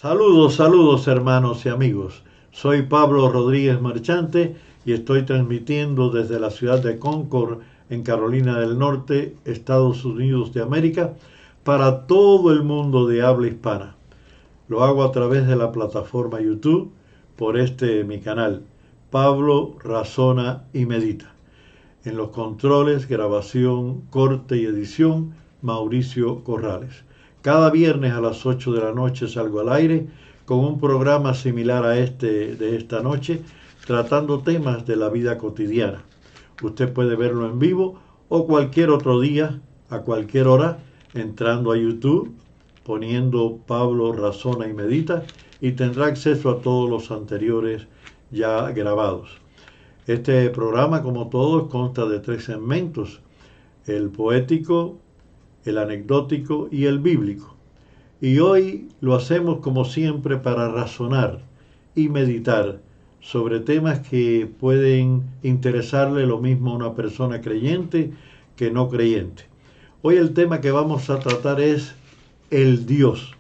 Saludos, saludos hermanos y amigos. Soy Pablo Rodríguez Marchante y estoy transmitiendo desde la ciudad de Concord, en Carolina del Norte, Estados Unidos de América, para todo el mundo de habla hispana. Lo hago a través de la plataforma YouTube por mi canal, Pablo Razona y Medita. En los controles, grabación, corte y edición, Mauricio Corrales. Cada viernes a las 8 de la noche salgo al aire con un programa similar a este de esta noche, tratando temas de la vida cotidiana. Usted puede verlo en vivo o cualquier otro día, a cualquier hora, entrando a YouTube, poniendo Pablo Razona y Medita y tendrá acceso a todos los anteriores ya grabados. Este programa, como todos, consta de 3 segmentos: el poético, el anecdótico y el bíblico. Y hoy lo hacemos como siempre para razonar y meditar sobre temas que pueden interesarle lo mismo a una persona creyente que no creyente. Hoy el tema que vamos a tratar es el Dios.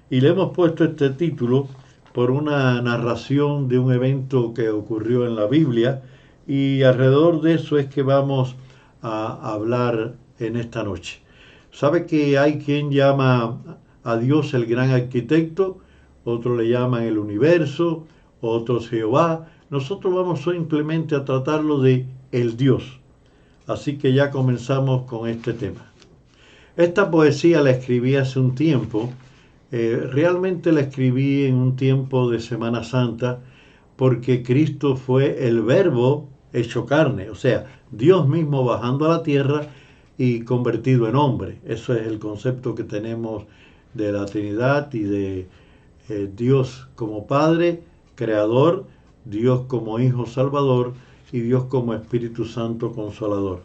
Y le hemos puesto este título por una narración de un evento que ocurrió en la Biblia, y alrededor de eso es que vamos a hablar en esta noche. ¿Sabe que hay quien llama a Dios el gran arquitecto? Otros le llaman el universo, otros Jehová. Nosotros vamos simplemente a tratarlo de el Dios. Así que ya comenzamos con este tema. Esta poesía la escribí hace un tiempo. Realmente la escribí en un tiempo de Semana Santa, porque Cristo fue el Verbo hecho carne, o sea, Dios mismo bajando a la tierra y convertido en hombre. Eso es el concepto que tenemos de la Trinidad y de Dios como Padre, Creador, Dios como Hijo Salvador y Dios como Espíritu Santo Consolador.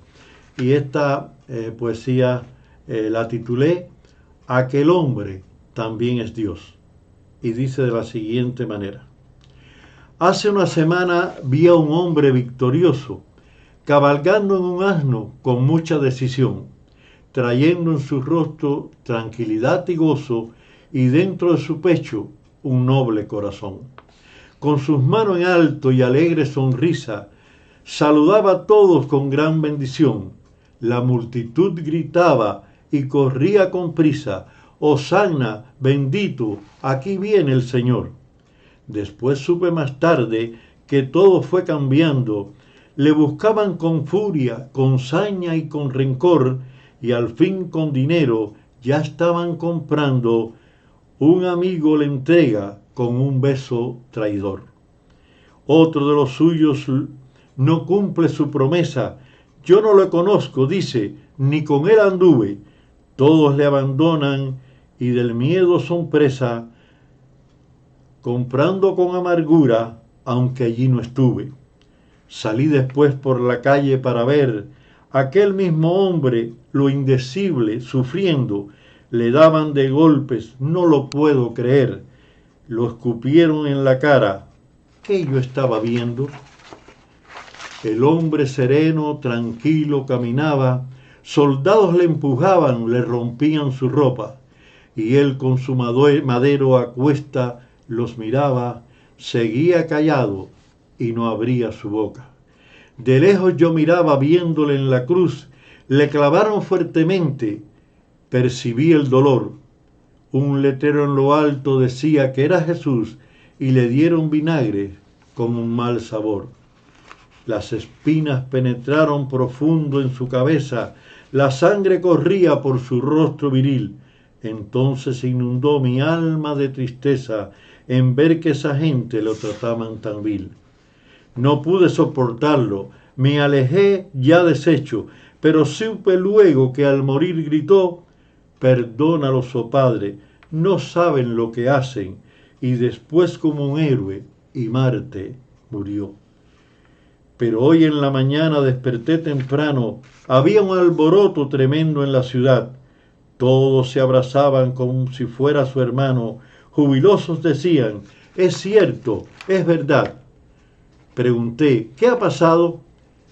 Y esta poesía la titulé Aquel hombre también es Dios. Y dice de la siguiente manera: Hace una semana vi a un hombre victorioso, cabalgando en un asno con mucha decisión, trayendo en su rostro tranquilidad y gozo, y dentro de su pecho un noble corazón. Con sus manos en alto y alegre sonrisa, saludaba a todos con gran bendición. La multitud gritaba y corría con prisa: Hosanna, bendito, aquí viene el Señor. Después supe más tarde que todo fue cambiando. Le buscaban con furia, con saña y con rencor, y al fin con dinero ya estaban comprando. Un amigo le entrega con un beso traidor. Otro de los suyos no cumple su promesa. Yo no le conozco, dice, ni con él anduve. Todos le abandonan y del miedo son presa, comprando con amargura, aunque allí no estuve. Salí después por la calle para ver aquel mismo hombre, lo indecible, sufriendo. Le daban de golpes, no lo puedo creer. Lo escupieron en la cara. ¿Qué yo estaba viendo? El hombre sereno, tranquilo, caminaba. Soldados le empujaban, le rompían su ropa. Y él con su madero a cuesta los miraba, seguía callado y no abría su boca. De lejos yo miraba viéndole en la cruz, le clavaron fuertemente, percibí el dolor. Un letrero en lo alto decía que era Jesús y le dieron vinagre con un mal sabor. Las espinas penetraron profundo en su cabeza, la sangre corría por su rostro viril. Entonces inundó mi alma de tristeza en ver que esa gente lo trataban tan vil. No pude soportarlo, me alejé ya deshecho, pero supe luego que al morir gritó: Perdónalos, oh Padre, no saben lo que hacen. Y después, como un héroe y Marte, murió. Pero hoy en la mañana desperté temprano, había un alboroto tremendo en la ciudad. Todos se abrazaban como si fuera su hermano. Jubilosos decían: es cierto, es verdad. Pregunté: ¿qué ha pasado?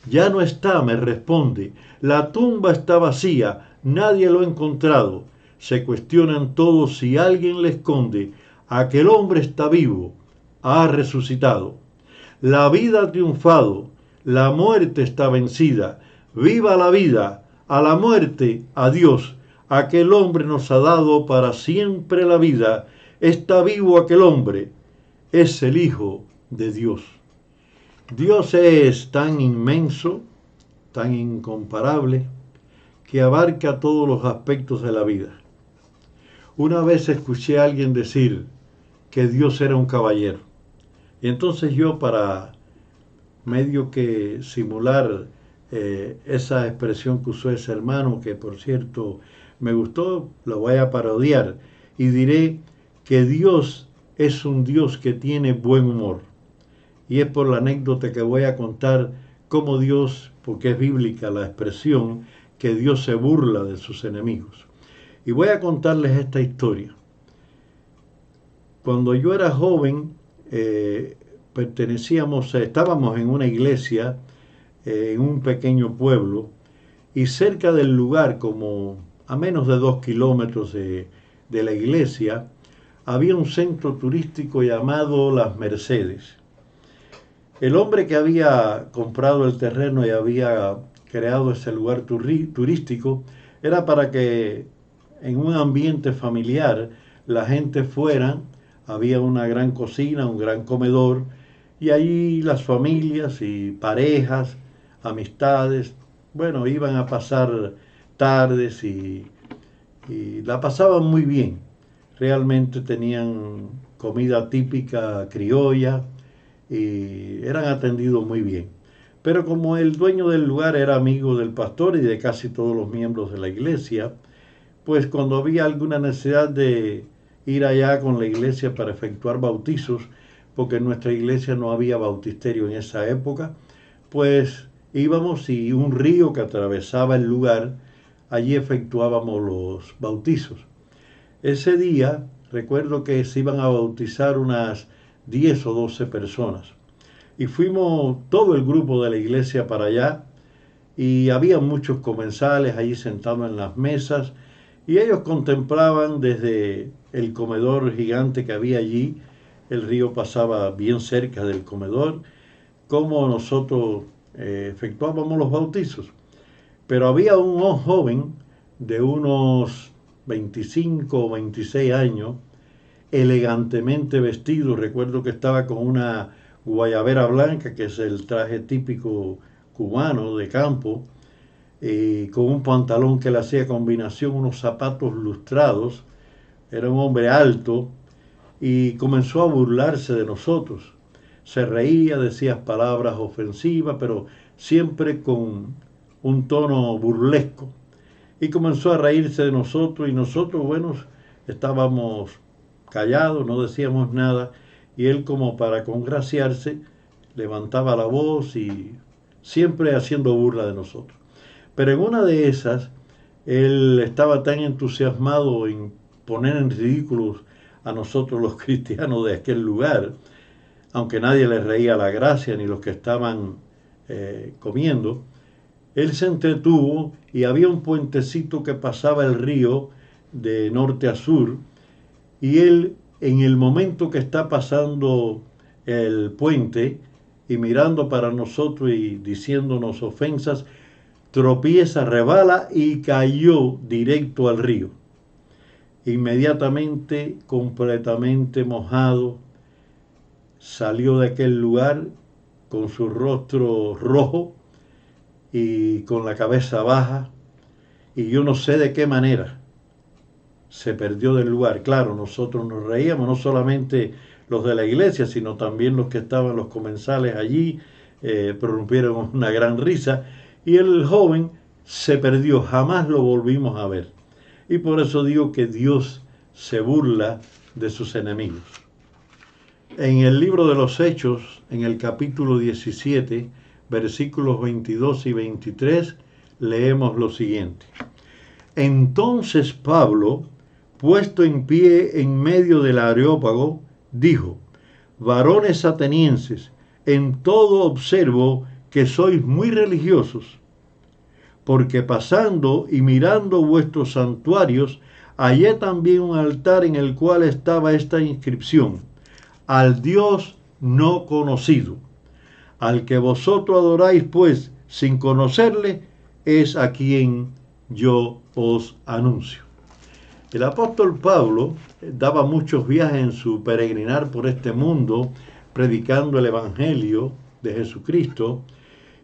Ya no está, me responde. La tumba está vacía, nadie lo ha encontrado. Se cuestionan todos si alguien le esconde aquel hombre está vivo, ha resucitado. La vida ha triunfado, la muerte está vencida. Viva la vida, a la muerte, adiós. Aquel hombre nos ha dado para siempre la vida. Está vivo aquel hombre, es el Hijo de Dios. Dios es tan inmenso, tan incomparable, que abarca todos los aspectos de la vida. Una vez escuché a alguien decir que Dios era un caballero. Y entonces yo, para medio que simular esa expresión que usó ese hermano, que por cierto me gustó, lo voy a parodiar y diré que Dios es un Dios que tiene buen humor. Y es por la anécdota que voy a contar cómo Dios, porque es bíblica la expresión, que Dios se burla de sus enemigos. Y voy a contarles esta historia. Cuando yo era joven, estábamos en una iglesia, en un pequeño pueblo, y cerca del lugar, como a menos de 2 kilómetros de la iglesia, había un centro turístico llamado Las Mercedes. El hombre que había comprado el terreno y había creado ese lugar turístico era para que en un ambiente familiar la gente fuera. Había una gran cocina, un gran comedor, y allí las familias y parejas, amistades, bueno, iban a pasar tardes y la pasaban muy bien. Realmente tenían comida típica criolla y eran atendidos muy bien. Pero como el dueño del lugar era amigo del pastor y de casi todos los miembros de la iglesia, pues cuando había alguna necesidad de ir allá con la iglesia para efectuar bautizos, porque en nuestra iglesia no había bautisterio en esa época, pues íbamos y un río que atravesaba el lugar, allí efectuábamos los bautizos. Ese día recuerdo que se iban a bautizar unas 10 o 12 personas y fuimos todo el grupo de la iglesia para allá y había muchos comensales allí sentados en las mesas y ellos contemplaban desde el comedor gigante que había allí, el río pasaba bien cerca del comedor, cómo nosotros efectuábamos los bautizos. Pero había un joven de unos 25 o 26 años, elegantemente vestido. Recuerdo que estaba con una guayabera blanca, que es el traje típico cubano de campo, con un pantalón que le hacía combinación, unos zapatos lustrados. Era un hombre alto y comenzó a burlarse de nosotros. Se reía, decía palabras ofensivas, pero siempre con un tono burlesco. Y comenzó a reírse de nosotros y nosotros, bueno, estábamos callados, no decíamos nada. Y él, como para congraciarse, levantaba la voz y siempre haciendo burla de nosotros. Pero en una de esas, él estaba tan entusiasmado en poner en ridículo a nosotros los cristianos de aquel lugar, aunque nadie le reía la gracia ni los que estaban comiendo. Él se entretuvo y había un puentecito que pasaba el río de norte a sur y él, en el momento que está pasando el puente y mirando para nosotros y diciéndonos ofensas, tropieza, rebala y cayó directo al río. Inmediatamente, completamente mojado, salió de aquel lugar con su rostro rojo y con la cabeza baja, y yo no sé de qué manera se perdió del lugar. Claro, nosotros nos reíamos, no solamente los de la iglesia, sino también los que estaban, los comensales allí, prorrumpieron una gran risa, y el joven se perdió, jamás lo volvimos a ver. Y por eso digo que Dios se burla de sus enemigos. En el libro de los Hechos, en el capítulo 17, versículos 22 y 23, leemos lo siguiente. Entonces Pablo, puesto en pie en medio del Areópago, dijo: varones atenienses, en todo observo que sois muy religiosos, porque pasando y mirando vuestros santuarios, hallé también un altar en el cual estaba esta inscripción: al Dios no conocido. Al que vosotros adoráis, pues, sin conocerle, es a quien yo os anuncio. El apóstol Pablo daba muchos viajes en su peregrinar por este mundo, predicando el Evangelio de Jesucristo,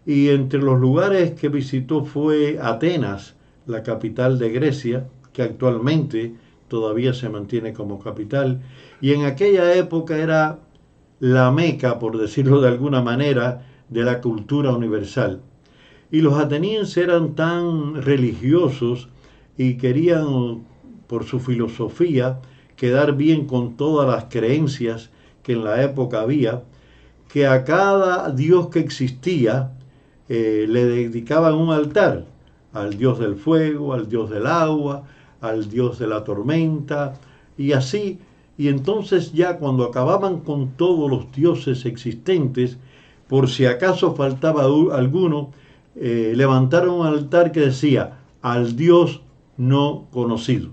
y entre los lugares que visitó fue Atenas, la capital de Grecia, que actualmente todavía se mantiene como capital, y en aquella época era la Meca, por decirlo de alguna manera, de la cultura universal. Y los atenienses eran tan religiosos y querían, por su filosofía, quedar bien con todas las creencias que en la época había, que a cada dios que existía le dedicaban un altar: al dios del fuego, al dios del agua, al dios de la tormenta, y así. Y entonces, ya cuando acababan con todos los dioses existentes, por si acaso faltaba alguno, levantaron un altar que decía: al Dios no conocido.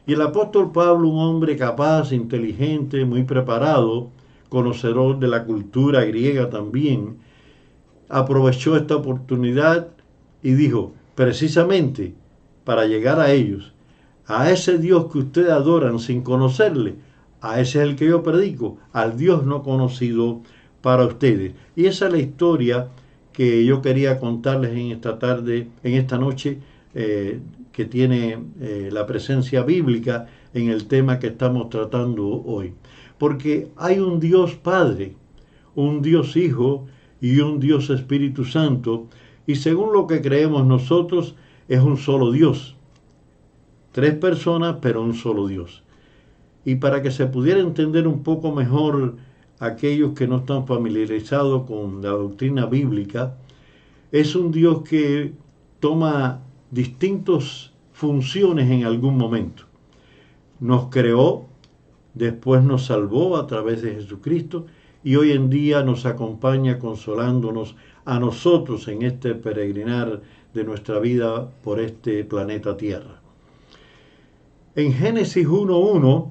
Y el apóstol Pablo, un hombre capaz, inteligente, muy preparado, conocedor de la cultura griega también, aprovechó esta oportunidad y dijo: precisamente para llegar a ellos, a ese Dios que ustedes adoran sin conocerle, a ese es el que yo predico, al Dios no conocido para ustedes. Y esa es la historia que yo quería contarles en esta tarde, en esta noche, que tiene la presencia bíblica en el tema que estamos tratando hoy. Porque hay un Dios Padre, un Dios Hijo y un Dios Espíritu Santo, y según lo que creemos nosotros, es un solo Dios. 3 personas, pero un solo Dios. Y para que se pudiera entender un poco mejor aquellos que no están familiarizados con la doctrina bíblica, es un Dios que toma distintas funciones en algún momento. Nos creó, después nos salvó a través de Jesucristo, y hoy en día nos acompaña consolándonos a nosotros en este peregrinar de nuestra vida por este planeta Tierra. En Génesis 1:1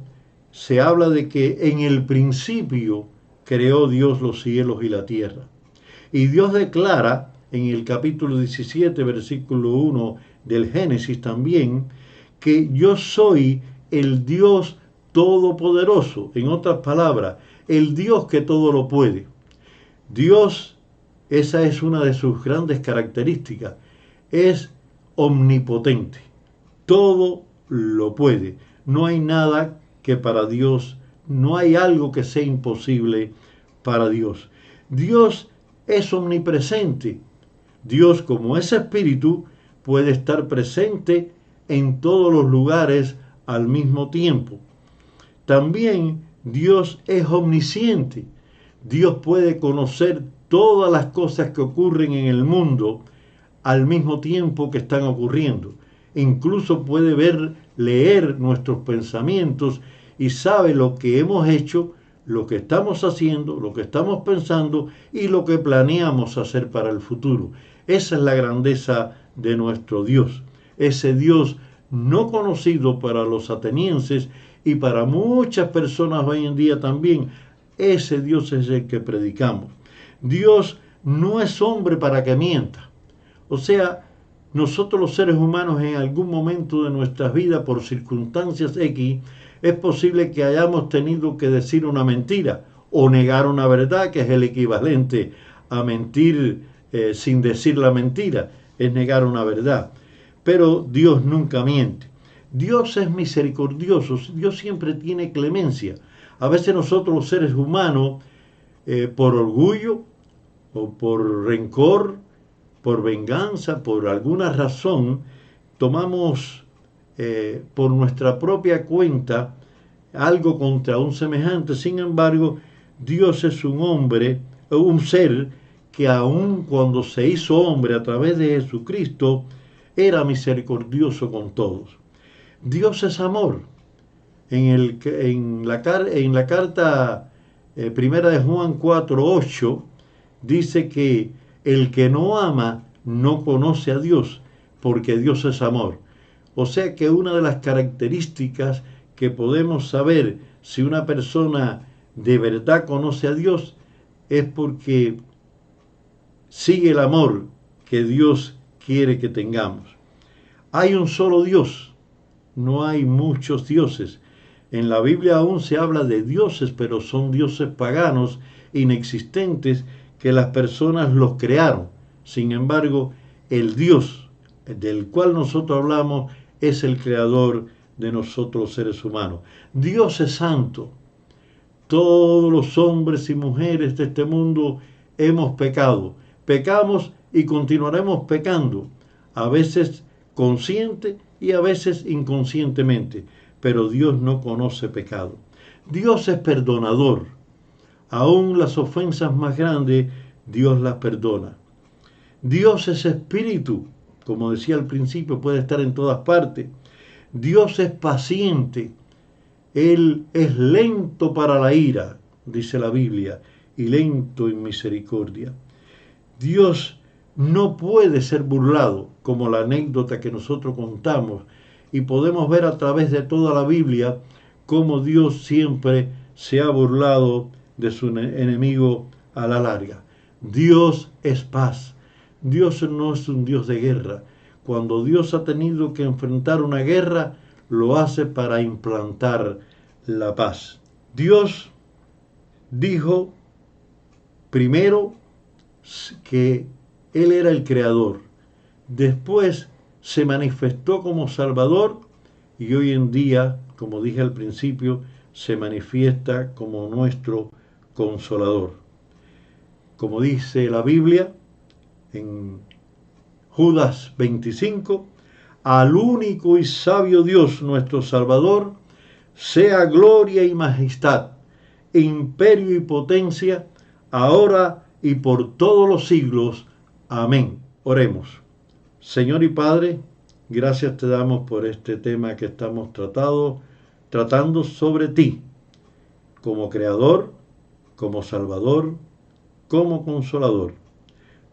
se habla de que en el principio creó Dios los cielos y la tierra. Y Dios declara en el capítulo 17, versículo 1 del Génesis también, que yo soy el Dios todopoderoso. En otras palabras, el Dios que todo lo puede. Dios, esa es una de sus grandes características, es omnipotente. Todo lo puede. No hay nada que para Dios, no hay algo que sea imposible para Dios. Dios es omnipresente. Dios, como es espíritu, puede estar presente en todos los lugares al mismo tiempo. También Dios es omnisciente. Dios puede conocer todas las cosas que ocurren en el mundo al mismo tiempo que están ocurriendo. Incluso puede leer nuestros pensamientos y sabe lo que hemos hecho, lo que estamos haciendo, lo que estamos pensando y lo que planeamos hacer para el futuro. Esa es la grandeza de nuestro Dios. Ese Dios no conocido para los atenienses y para muchas personas hoy en día también. Ese Dios es el que predicamos. Dios no es hombre para que mienta. O sea, nosotros los seres humanos en algún momento de nuestras vidas, por circunstancias X, es posible que hayamos tenido que decir una mentira o negar una verdad, que es el equivalente a mentir sin decir la mentira, es negar una verdad. Pero Dios nunca miente. Dios es misericordioso, Dios siempre tiene clemencia. A veces nosotros los seres humanos, por orgullo o por rencor, por venganza, por alguna razón, tomamos por nuestra propia cuenta algo contra un semejante. Sin embargo, Dios es un hombre, un ser que aun cuando se hizo hombre a través de Jesucristo, era misericordioso con todos. Dios es amor. En la carta primera de Juan 4:8 dice que el que no ama no conoce a Dios, porque Dios es amor. O sea que una de las características que podemos saber si una persona de verdad conoce a Dios es porque sigue el amor que Dios quiere que tengamos. Hay un solo Dios, no hay muchos dioses. En la Biblia aún se habla de dioses, pero son dioses paganos, inexistentes, que las personas los crearon. Sin embargo, el Dios del cual nosotros hablamos es el creador de nosotros seres humanos. Dios es santo. Todos los hombres y mujeres de este mundo hemos pecado. Pecamos y continuaremos pecando, a veces consciente y a veces inconscientemente, pero Dios no conoce pecado. Dios es perdonador. Aún las ofensas más grandes, Dios las perdona. Dios es espíritu, como decía al principio, puede estar en todas partes. Dios es paciente. Él es lento para la ira, dice la Biblia, y lento en misericordia. Dios no puede ser burlado, como la anécdota que nosotros contamos, y podemos ver a través de toda la Biblia cómo Dios siempre se ha burlado de su enemigo a la larga. Dios es paz. Dios no es un Dios de guerra. Cuando Dios ha tenido que enfrentar una guerra, lo hace para implantar la paz. Dios dijo primero que Él era el creador. Después se manifestó como Salvador y hoy en día, como dije al principio, se manifiesta como nuestro Consolador. Como dice la Biblia en Judas 25, al único y sabio Dios, nuestro Salvador, sea gloria y majestad, imperio y potencia, ahora y por todos los siglos. Amén. Oremos. Señor y Padre, gracias te damos por este tema que estamos tratando sobre ti, como Creador, como Salvador, como Consolador.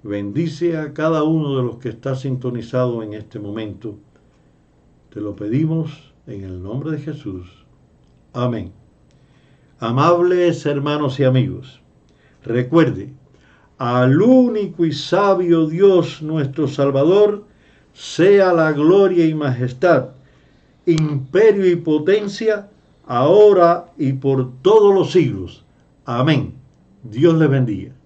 Bendice a cada uno de los que está sintonizado en este momento. Te lo pedimos en el nombre de Jesús. Amén. Amables hermanos y amigos, recuerde, al único y sabio Dios nuestro Salvador, sea la gloria y majestad, imperio y potencia, ahora y por todos los siglos. Amén. Dios les bendiga.